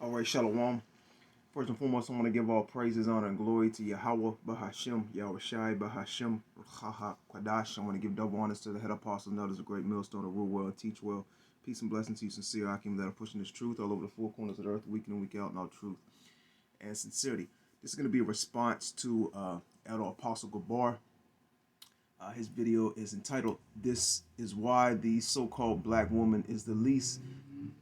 All right, Shalom. First and foremost, I want to give all praises, honor, and glory to Yahweh, Bahashim, Yahweh Shai, Bahashim, Chaha, Kwadash. I want to give double honors to the head apostle and others, a great millstone to rule well and teach well. Peace and blessings to you, sincere Akim, that are pushing this truth all over the four corners of the earth, week in and week out, in all truth and sincerity. This is going to be a response to Elder Apostle Gabar. His video is entitled, "This is Why the So-Called Black Woman is the Least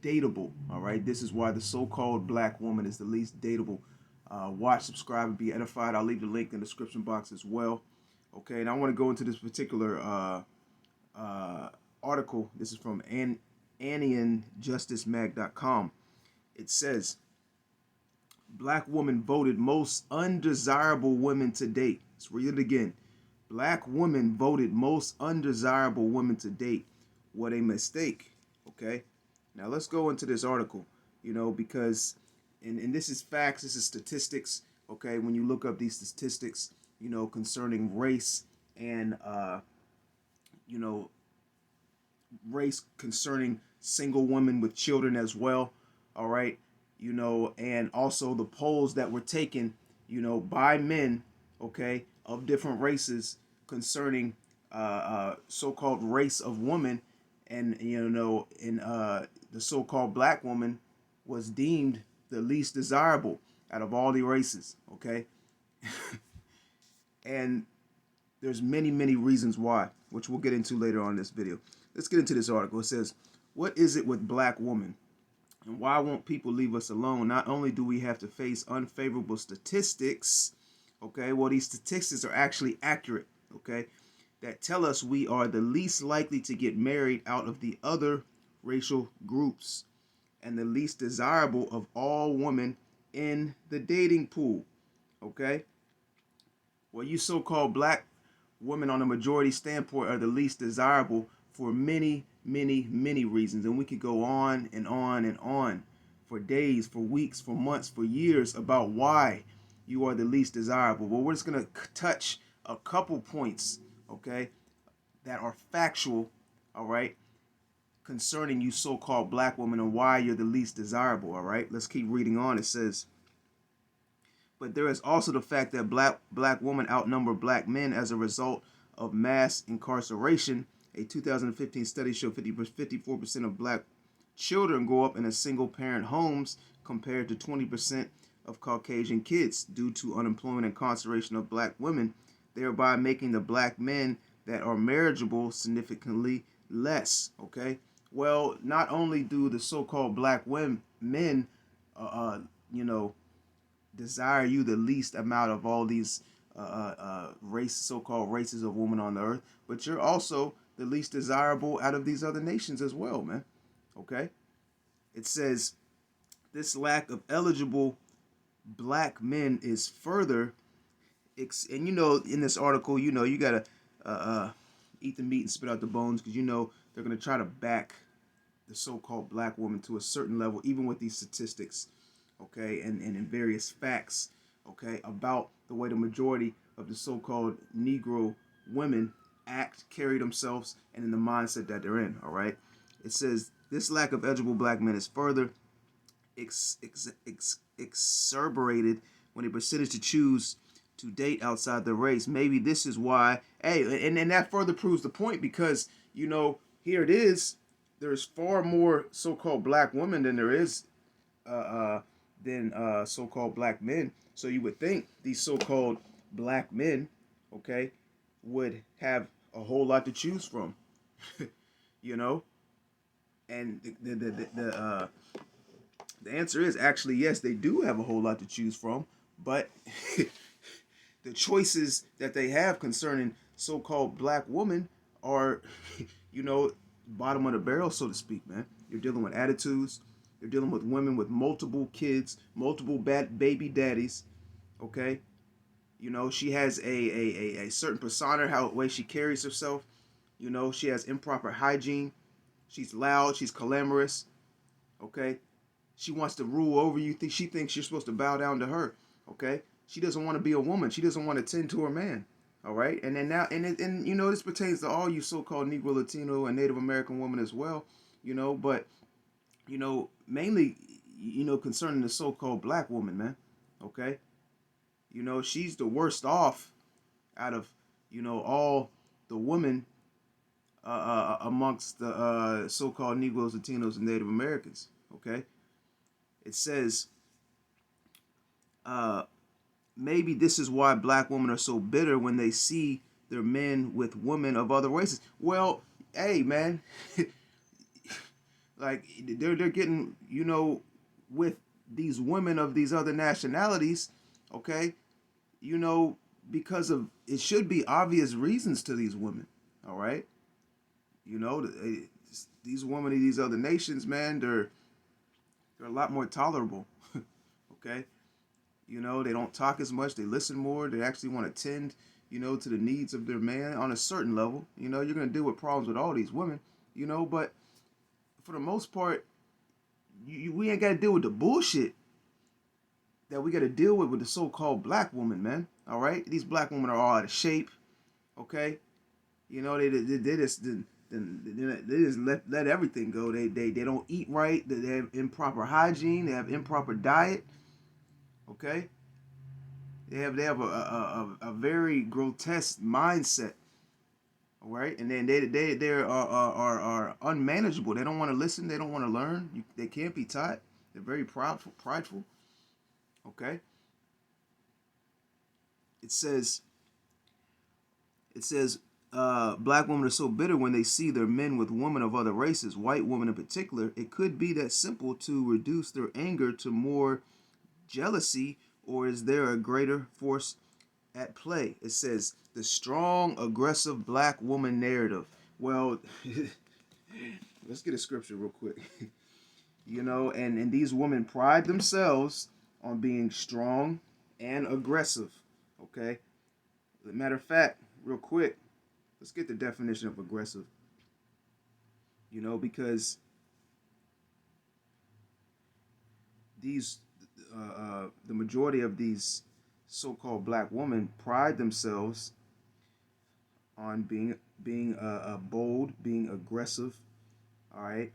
Dateable." All right, this is why the so-called black woman is the least dateable. Watch, subscribe, and be edified. I'll leave the link in the description box as well. Okay, and I want to go into this particular article. This is from AnnianJusticeMag.com. It says, "Black woman voted most undesirable women to date." Let's read it again. "Black woman voted most undesirable women to date. What a mistake." Okay. Now let's go into this article, because, and this is facts, this is statistics, okay? When you look up these statistics, concerning race and, race concerning single women with children as well, all right? And also the polls that were taken, by men, okay, of different races concerning so-called race of woman, and the so-called black woman was deemed the least desirable out of all the races, okay? And there's many reasons why, which we'll get into later on in this video. Let's get into this article. It says, "What is it with black women, and why won't people leave us alone? Not only do we have to face unfavorable statistics," okay, well, these statistics are actually accurate, okay, "that tell us we are the least likely to get married out of the other racial groups, and the least desirable of all women in the dating pool." Okay? Well, you so-called black women on a majority standpoint are the least desirable for many reasons. And we could go on and on and on for days, for weeks, for months, for years about why you are the least desirable. Well, we're just going to touch a couple points, okay, that are factual, all right, concerning you so-called black women and why you're the least desirable, all right? Let's keep reading on. It says, "But there is also the fact that black women outnumber black men as a result of mass incarceration. A 2015 study showed 54% of black children grow up in a single-parent homes compared to 20% of Caucasian kids due to unemployment and incarceration of black women, thereby making the black men that are marriageable significantly less." Okay? Well, not only do the so-called black men, desire you the least amount of all these so-called races of women on the earth, but you're also the least desirable out of these other nations as well, man. Okay? It says, "This lack of eligible black men is further," and in this article, you gotta eat the meat and spit out the bones, because they're gonna try to back the so-called black woman to a certain level, even with these statistics, okay, and in various facts, okay, about the way the majority of the so-called Negro women act, carry themselves, and in the mindset that they're in, all right? It says, "This lack of eligible black men is further exacerbated when a percentage to choose to date outside the race. Maybe this is why," hey, and that further proves the point, because, here it is, there's far more so-called black women than there is so-called black men. So you would think these so-called black men, okay, would have a whole lot to choose from, you know. And the answer is actually yes, they do have a whole lot to choose from, but the choices that they have concerning so-called black women are, bottom of the barrel, so to speak, man. You're dealing with attitudes. You're dealing with women with multiple kids, multiple baby daddies, okay? She has a certain persona, way she carries herself. She has improper hygiene. She's loud. She's clamorous, okay? She wants to rule over you. She thinks you're supposed to bow down to her, okay? She doesn't want to be a woman. She doesn't want to tend to her man, all right? And then now, and this pertains to all you so-called Negro, Latino, and Native American women as well, but mainly, concerning the so-called black woman, man. Okay, she's the worst off out of all the women amongst the so-called Negroes, Latinos, and Native Americans. Okay, it says uh, maybe this is why black women are so bitter when they see their men with women of other races. Well, hey, man, like they're getting with these women of these other nationalities, okay, you know, because of it should be obvious reasons to these women, all right. These women of these other nations, man, they're a lot more tolerable. Okay, they don't talk as much, they listen more, they actually want to tend to the needs of their man on a certain level. You're going to deal with problems with all these women, but for the most part, we ain't got to deal with the bullshit that we got to deal with the so-called black woman, man. All right, these black women are all out of shape. Okay, they just let everything go. They don't eat right. They have improper hygiene. They have improper diet. Okay, they have a very grotesque mindset. All right, and then they are unmanageable. They don't want to listen. They don't want to learn. They can't be taught. They're very prideful. Okay, it says it says black women are so bitter when they see their men with women of other races, white women in particular. It could be that simple to reduce their anger to more jealousy, or is there a greater force at play? It says the strong, aggressive black woman narrative. Well, let's get a scripture real quick. And these women pride themselves on being strong and aggressive. Okay. Matter of fact, real quick, let's get the definition of aggressive. Because these, the majority of these so-called black women pride themselves on being bold, being aggressive. All right,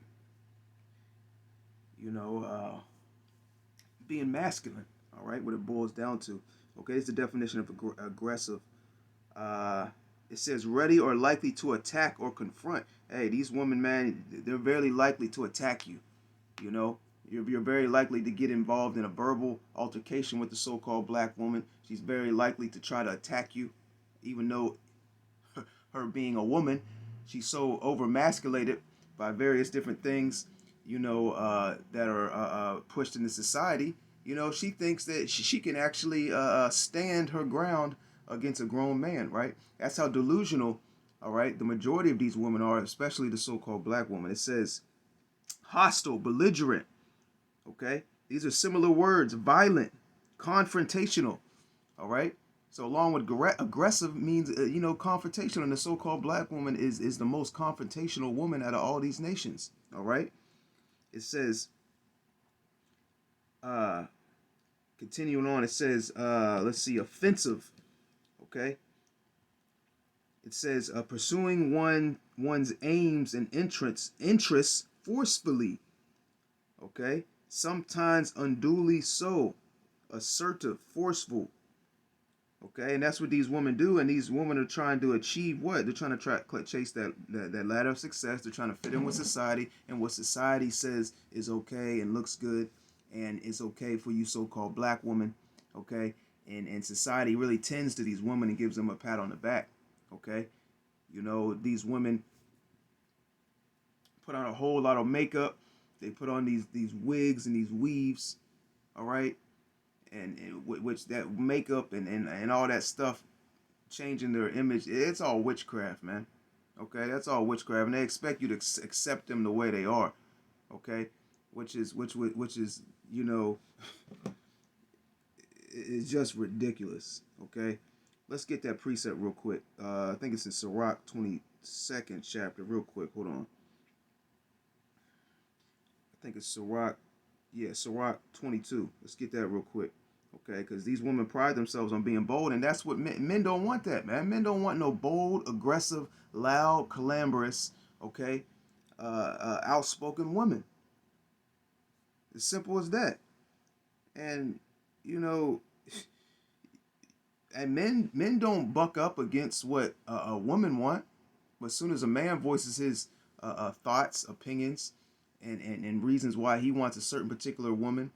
being masculine. All right, what it boils down to. Okay, it's the definition of aggressive. Uh, it says ready or likely to attack or confront. Hey, these women, man, they're very likely to attack you. You know, you're very likely to get involved in a verbal altercation with the so-called black woman. She's very likely to try to attack you, even though her being a woman, she's so overmasculated by various different things, that are pushed into society. She thinks that she can actually stand her ground against a grown man, right? That's how delusional, all right, the majority of these women are, especially the so-called black woman. It says hostile, belligerent, okay? These are similar words, violent, confrontational, all right? So along with aggressive means, confrontational. And the so-called black woman is the most confrontational woman out of all these nations, all right? It says, uh, continuing on, it says, let's see, offensive, okay? It says, pursuing one's aims and interests forcefully, okay? Sometimes unduly so, assertive, forceful, okay? And that's what these women do. And these women are trying to achieve what? They're trying to chase that ladder of success. They're trying to fit in with society, and what society says is okay and looks good and it's okay for you so-called black women, okay? And society really tends to these women and gives them a pat on the back, okay? These women put on a whole lot of makeup. They put on these wigs and these weaves, all right? And which that makeup and all that stuff, changing their image, it's all witchcraft, man. Okay, that's all witchcraft, and they expect you to accept them the way they are. Okay, which is it's just ridiculous. Okay, let's get that precept real quick. I think it's in Sirach 22nd chapter. Real quick, hold on. I think it's Sirach. Yeah, Sirach 22. Let's get that real quick. Okay, because these women pride themselves on being bold, and that's what men don't want. That, man, men don't want no bold, aggressive, loud, clamorous, okay, outspoken women. As simple as that. And you know, and men don't buck up against what a woman want. But as soon as a man voices his thoughts, opinions, and reasons why he wants a certain particular woman,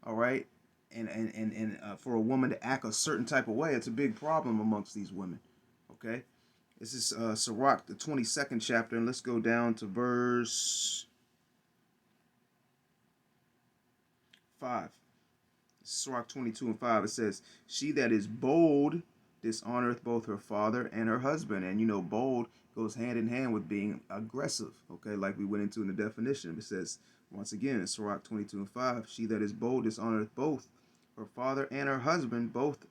all right, and for a woman to act a certain type of way, it's a big problem amongst these women. Okay, this is Sirach, the 22nd chapter, and let's go down to verse 5. Sirach 22 and 5, it says, "She that is bold dishonoreth both her father and her husband." And you know, bold goes hand in hand with being aggressive, okay, like we went into in the definition. It says, once again, in Sirach 22 and 5, "She that is bold dishonoreth both her father and her husband, both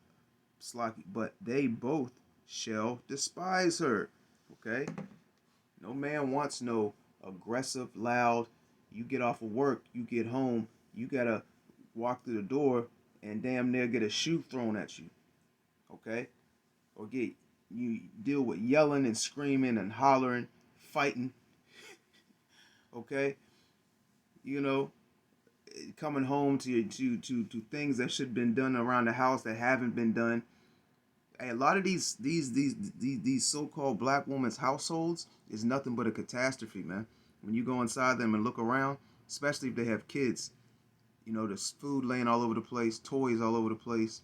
slocky, but they both shall despise her." Okay? No man wants no aggressive, loud. You get off of work, you get home, you gotta walk through the door and damn near get a shoe thrown at you. Okay? Or get you deal with yelling and screaming and hollering, fighting. Okay? You know, coming home to to things that should have been done around the house that haven't been done. Hey, a lot of these so-called black women's households is nothing but a catastrophe, man. When you go inside them and look around, especially if they have kids, you know, there's food laying all over the place, toys all over the place.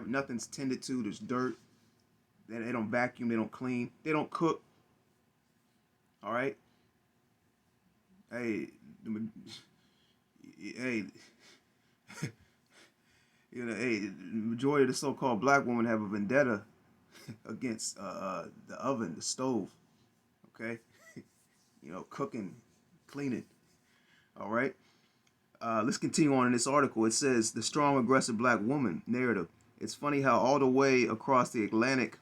Nothing's tended to. There's dirt. They don't vacuum. They don't clean. They don't cook. All right. Hey, hey, you know, hey, the majority of the so-called black women have a vendetta against the oven, the stove. Okay, you know, cooking, cleaning. All right. Let's continue on in this article. It says the strong, aggressive black woman narrative. It's funny how all the way across the Atlantic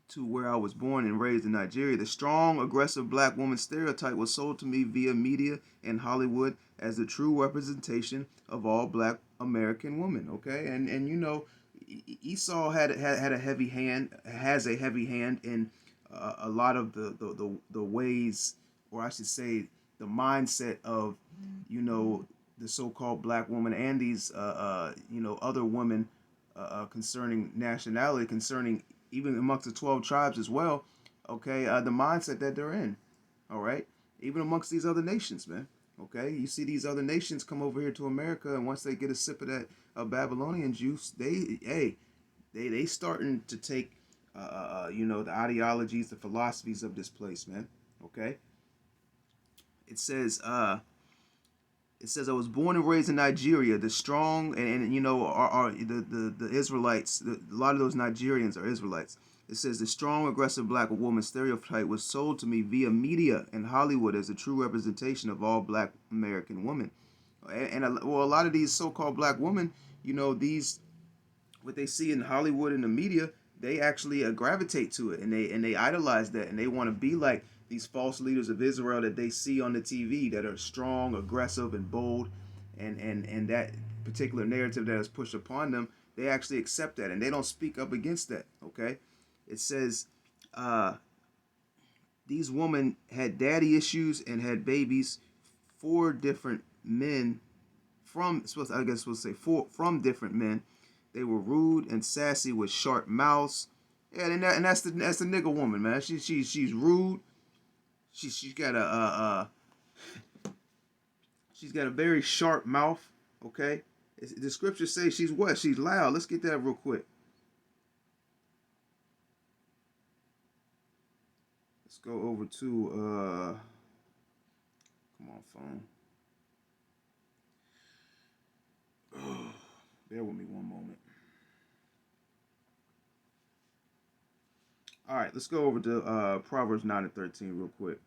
to where I was born and raised in Nigeria, the strong, aggressive black woman stereotype was sold to me via media and Hollywood as the true representation of all black American women. Okay, and you know, Esau had a heavy hand, has a heavy hand in a lot of the ways, or I should say, the mindset of, you know, the so-called black woman and these you know, other women concerning nationality, concerning even amongst the 12 tribes as well. Okay, the mindset that they're in. All right, even amongst these other nations, man. Okay, you see these other nations come over here to America, and once they get a sip of that Babylonian juice, they starting to take you know, the ideologies, the philosophies of this place, man. Okay, it says I was born and raised in Nigeria. The strong and you know are the Israelites. A lot of those Nigerians are Israelites. It says the strong, aggressive black woman stereotype was sold to me via media and Hollywood as a true representation of all black American women. And well, a lot of these so-called black women, you know, these what they see in Hollywood and the media, they actually gravitate to it, and they idolize that, and they want to be like these false leaders of Israel that they see on the TV that are strong, aggressive, and bold, and that particular narrative that is pushed upon them, they actually accept that, and they don't speak up against that. Okay, it says uh, these women had daddy issues and had babies, four different men from I guess we'll say four from different men. They were rude and sassy with sharp mouths. Yeah, and that's the nigga woman, man. She's rude. She's got she's got a very sharp mouth. Okay, the scriptures say she's what? She's loud. Let's get that real quick. Let's go over to come on, phone. Bear with me one moment. All right, let's go over to Proverbs 9 and 13 real quick.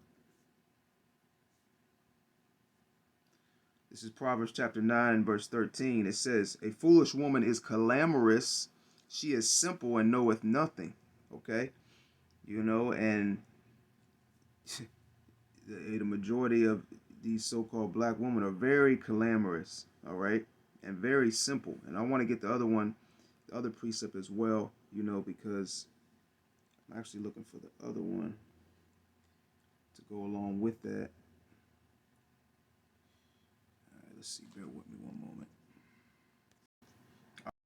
This is Proverbs chapter 9, verse 13. It says, "A foolish woman is clamorous. She is simple and knoweth nothing." Okay? You know, and the majority of these so-called black women are very clamorous, all right? And very simple. And I want to get the other one, the other precept as well, you know, because I'm actually looking for the other one to go along with that. All right, Let's see. Bear with me one moment.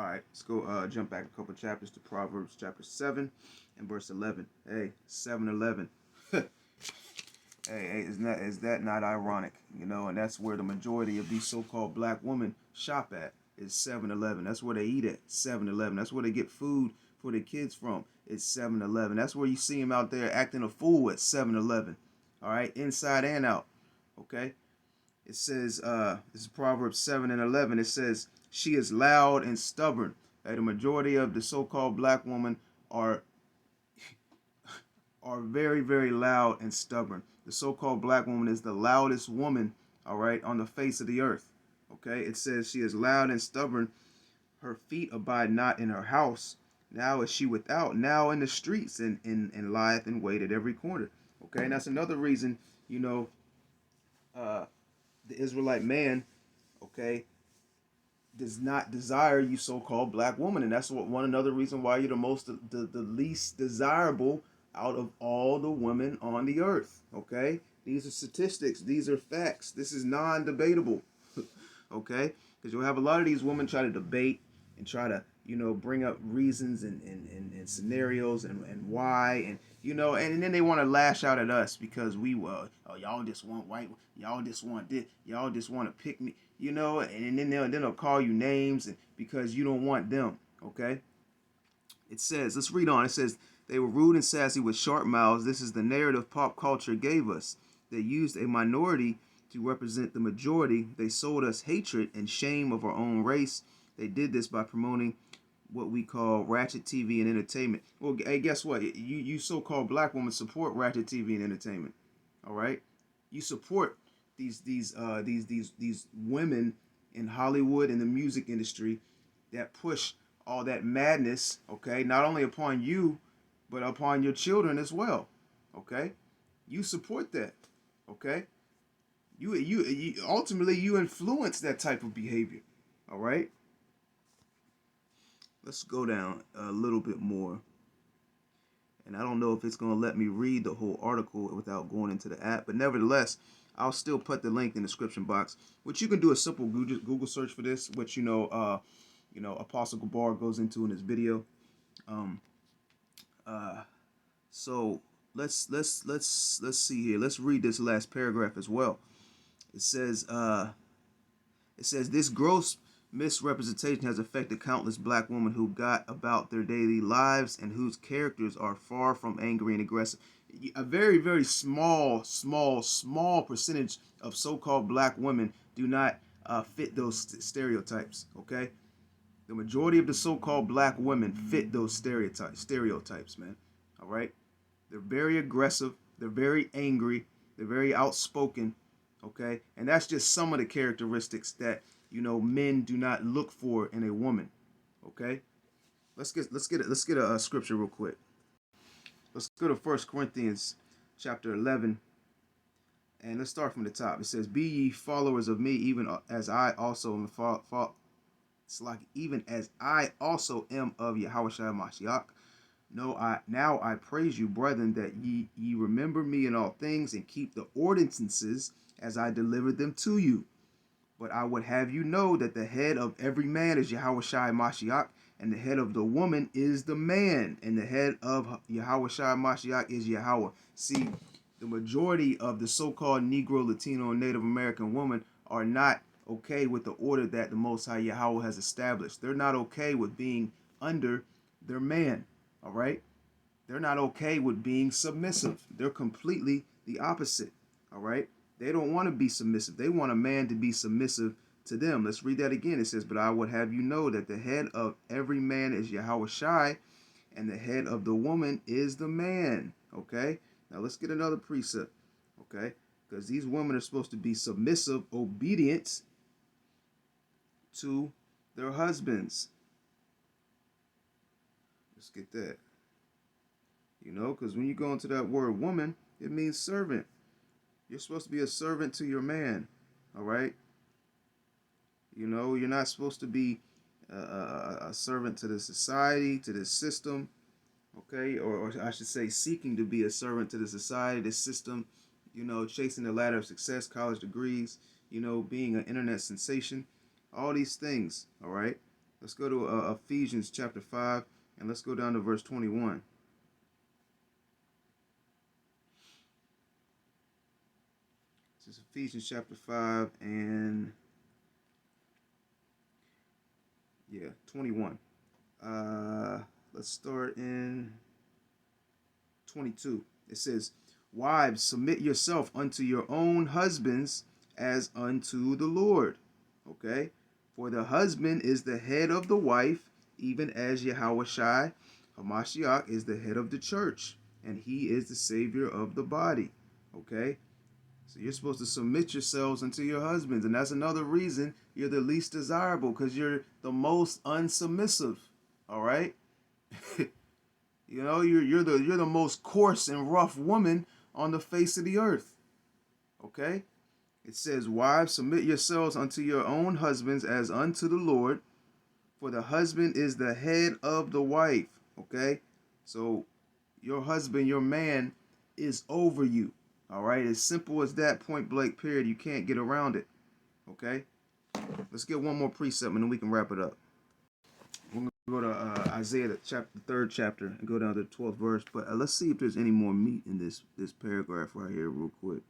All right, let's go jump back a couple chapters to Proverbs chapter 7 and verse 11. Hey, 7-Eleven. Hey, is that not ironic? You know, and that's where the majority of these so-called black women shop at is 7-Eleven. That's where they eat at 7-Eleven. That's where they get food for their kids from. It's 7-Eleven. That's where you see them out there acting a fool at 7-Eleven. All right, inside and out. Okay. It says, this is Proverbs 7:11. It says, she is loud and stubborn. Hey, the majority of the so-called black women are very, very loud and stubborn. The so-called black woman is the loudest woman, all right, on the face of the earth. Okay, it says she is loud and stubborn. Her feet abide not in her house. Now is she without, now in the streets, and lieth in wait at every corner. Okay, and that's another reason, you know, the Israelite man, okay, does not desire you so-called black woman, and that's what one another reason why you're the least desirable out of all the women on the earth. Okay, these are statistics, these are facts, this is non-debatable. Okay, because you'll have a lot of these women try to debate and try to, you know, bring up reasons and scenarios and why, and you know, and then they want to lash out at us because we oh, y'all just want white, y'all just want this, y'all just want to pick me, you know, and then they'll call you names because you don't want them. Okay, it says, let's read on. It says, they were rude and sassy with sharp mouths. This is the narrative pop culture gave us. They used a minority to represent the majority. They sold us hatred and shame of our own race. They did this by promoting what we call ratchet TV and entertainment. Well, hey, guess what? You so-called black women support ratchet TV and entertainment. All right, you support these women in Hollywood and the music industry that push all that madness. Okay, not only upon you, but upon your children as well. Okay, you support that. Okay, you ultimately you influence that type of behavior. All right. Let's go down a little bit more. And I don't know if it's going to let me read the whole article without going into the app, but nevertheless, I'll still put the link in the description box, which you can do a simple Google search for this, which Apostle Gabar goes into in his video. Um, so let's see here. Let's read this last paragraph as well. It says this gross misrepresentation has affected countless black women who got about their daily lives and whose characters are far from angry and aggressive. A very, very small percentage of so-called black women do not fit those stereotypes. Okay, the majority of the so-called black women fit those stereotypes, man. All right, they're very aggressive, they're very angry, they're very outspoken. Okay, and that's just some of the characteristics that, you know, men do not look for in a woman. Okay, let's get a scripture real quick. Let's go to 1 Corinthians chapter 11, and let's start from the top. It says, "Be ye followers of me, even as I also am it's like even as I also am of Yahushua Mashiach. No, now I praise you, brethren, that ye remember me in all things and keep the ordinances as I delivered them to you. But I would have you know that the head of every man is Yahushua Mashiach, and the head of the woman is the man, and the head of Yahushua Mashiach is Yahweh." See, the majority of the so-called Negro, Latino, and Native American women are not okay with the order that the Most High Yahweh has established. They're not okay with being under their man. All right? They're not okay with being submissive. They're completely the opposite. All right? They don't want to be submissive. They want a man to be submissive to them. Let's read that again. It says, "But I would have you know that the head of every man is Yahweh Shai, and the head of the woman is the man." Okay? Now let's get another precept. Okay? Because these women are supposed to be submissive, obedient to their husbands. Let's get that. You know, because when you go into that word woman, it means servant. You're supposed to be a servant to your man. All right? You know, you're not supposed to be a servant to the society, to the system. Okay? Or I should say, seeking to be a servant to the society, the system, you know, chasing the ladder of success, college degrees, being an internet sensation, all these things. All right. Let's go to Ephesians chapter 5, and let's go down to verse 21. This is Ephesians chapter 5 and 21. Let's start in 22. It says, "Wives, submit yourself unto your own husbands as unto the Lord." Okay? For the husband is the head of the wife, even as Yahushua Hamashiach is the head of the church, and he is the savior of the body. Okay? So you're supposed to submit yourselves unto your husbands, and that's another reason you're the least desirable, because you're the most unsubmissive. All right? You're the most coarse and rough woman on the face of the earth. Okay? It says, "Wives, submit yourselves unto your own husbands as unto the Lord, for the husband is the head of the wife." Okay? So your husband, your man, is over you. All right? As simple as that, point blank, period. You can't get around it. Okay? Let's get one more precept and then we can wrap it up. We're going to go to Isaiah, the third chapter, and go down to the 12th verse. But let's see if there's any more meat in this paragraph right here real quick.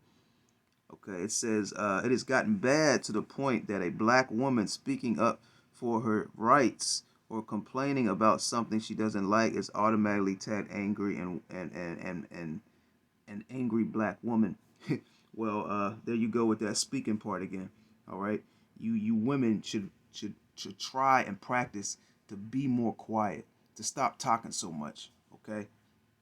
Okay, it says, "It has gotten bad to the point that a black woman speaking up for her rights or complaining about something she doesn't like is automatically tagged angry and an angry black woman." Well, there you go with that speaking part again. All right, you women should try and practice to be more quiet, to stop talking so much. Okay,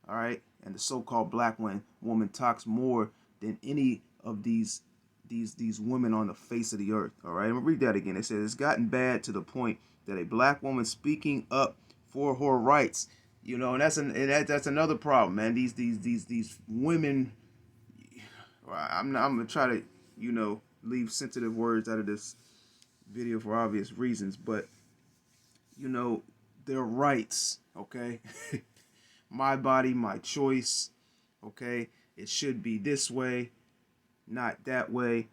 all right. And the so-called black woman talks more than any of these women on the face of the earth. All right, I'm gonna read that again. It says, "It's gotten bad to the point that a black woman speaking up for her rights." And that's another problem, man. These women. I'm gonna try to leave sensitive words out of this video for obvious reasons, but their rights. Okay, my body, my choice. Okay, it should be this way, not that way.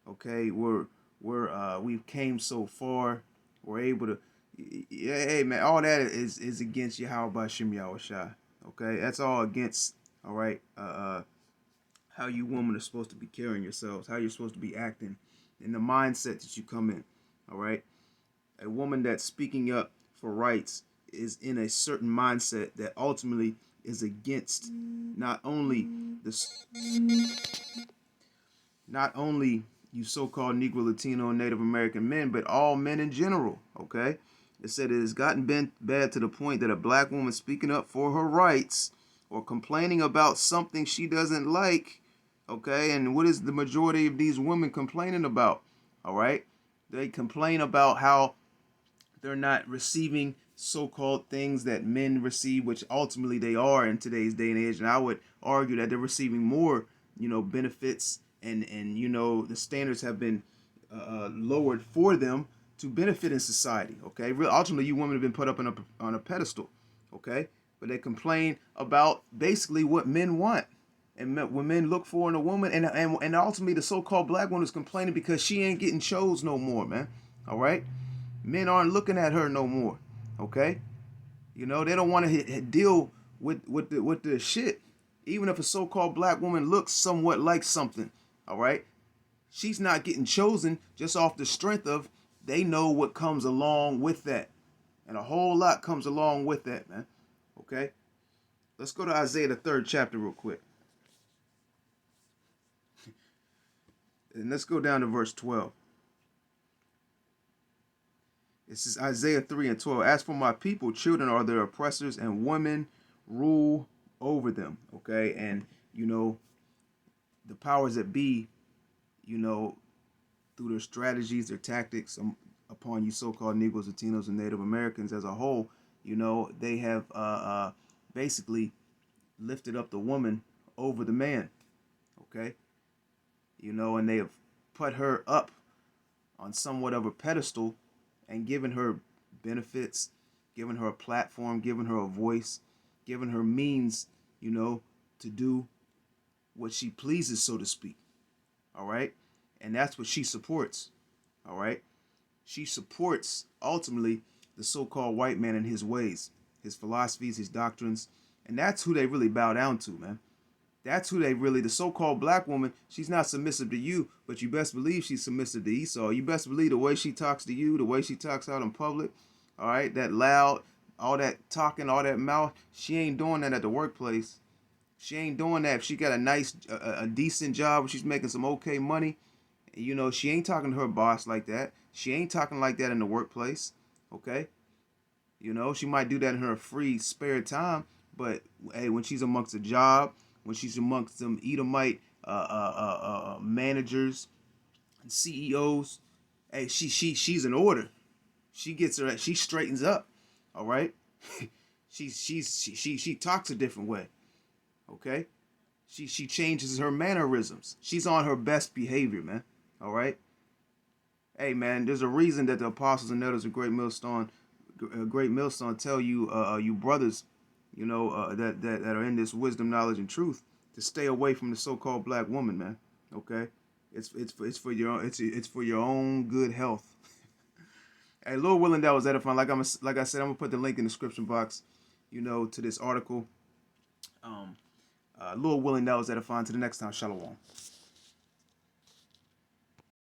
Okay, we've came so far. We're able to. Hey man, all that is against Yahweh Shem Yahushua. Okay, that's all against. All right, how you women are supposed to be carrying yourselves, how you're supposed to be acting, in the mindset that you come in. All right, a woman that's speaking up for rights is in a certain mindset that ultimately is against not only you so-called Negro, Latino, and Native American men, but all men in general. Okay, it said it has gotten bad to the point that a black woman speaking up for her rights or complaining about something she doesn't like. Okay, and what is the majority of these women complaining about? All right, they complain about how they're not receiving so-called things that men receive, which ultimately they are in today's day and age. And I would argue that they're receiving more, benefits, and the standards have been lowered for them to benefit in society. Okay, ultimately, you women have been put up on a pedestal. Okay, but they complain about basically what men want and what men look for in a woman, and ultimately the so-called black woman is complaining because she ain't getting chose no more, man. All right. Men aren't looking at her no more. Okay, they don't want to deal with the shit. Even if a so-called black woman looks somewhat like something, all right, she's not getting chosen just off the strength of they know what comes along with that, and a whole lot comes along with that, man. Okay, let's go to Isaiah the third chapter real quick, and let's go down to verse 12. This is Isaiah 3 and 12. "As for my people, children are their oppressors, and women rule over them." Okay, and the powers that be, through their strategies, their tactics upon you so-called Negroes, Latinos, and Native Americans as a whole, they have basically lifted up the woman over the man. Okay, and they have put her up on somewhat of a pedestal and given her benefits, given her a platform, given her a voice, given her means, to do what she pleases, so to speak. All right. And that's what she supports. All right. She supports ultimately the so-called white man and his ways, his philosophies, his doctrines. And that's who they really bow down to, man. That's who they really, the so-called black woman, she's not submissive to you, but you best believe she's submissive to Esau. You best believe the way she talks to you, the way she talks out in public, all right, that loud, all that talking, all that mouth, she ain't doing that at the workplace. She ain't doing that if she got a nice, a decent job, she's making some okay money. You know, she ain't talking to her boss like that. She ain't talking like that in the workplace, okay? You know, she might do that in her free spare time, but hey, when she's amongst a job, when she's amongst some Edomite managers and CEOs, hey, she's in order. She gets her, she straightens up, all right. She talks a different way, okay. She changes her mannerisms. She's on her best behavior, man. All right. Hey, man, there's a reason that the apostles and elders of Great Millstone tell you, you brothers, you know, that are in this wisdom, knowledge, and truth, to stay away from the so-called black woman, man. Okay, it's for your it's for your own good health. Hey, Lord willing, that was edifying. Like I said, I'm gonna put the link in the description box, you know, to this article. Lord willing, that was edifying. To the next time, shalom.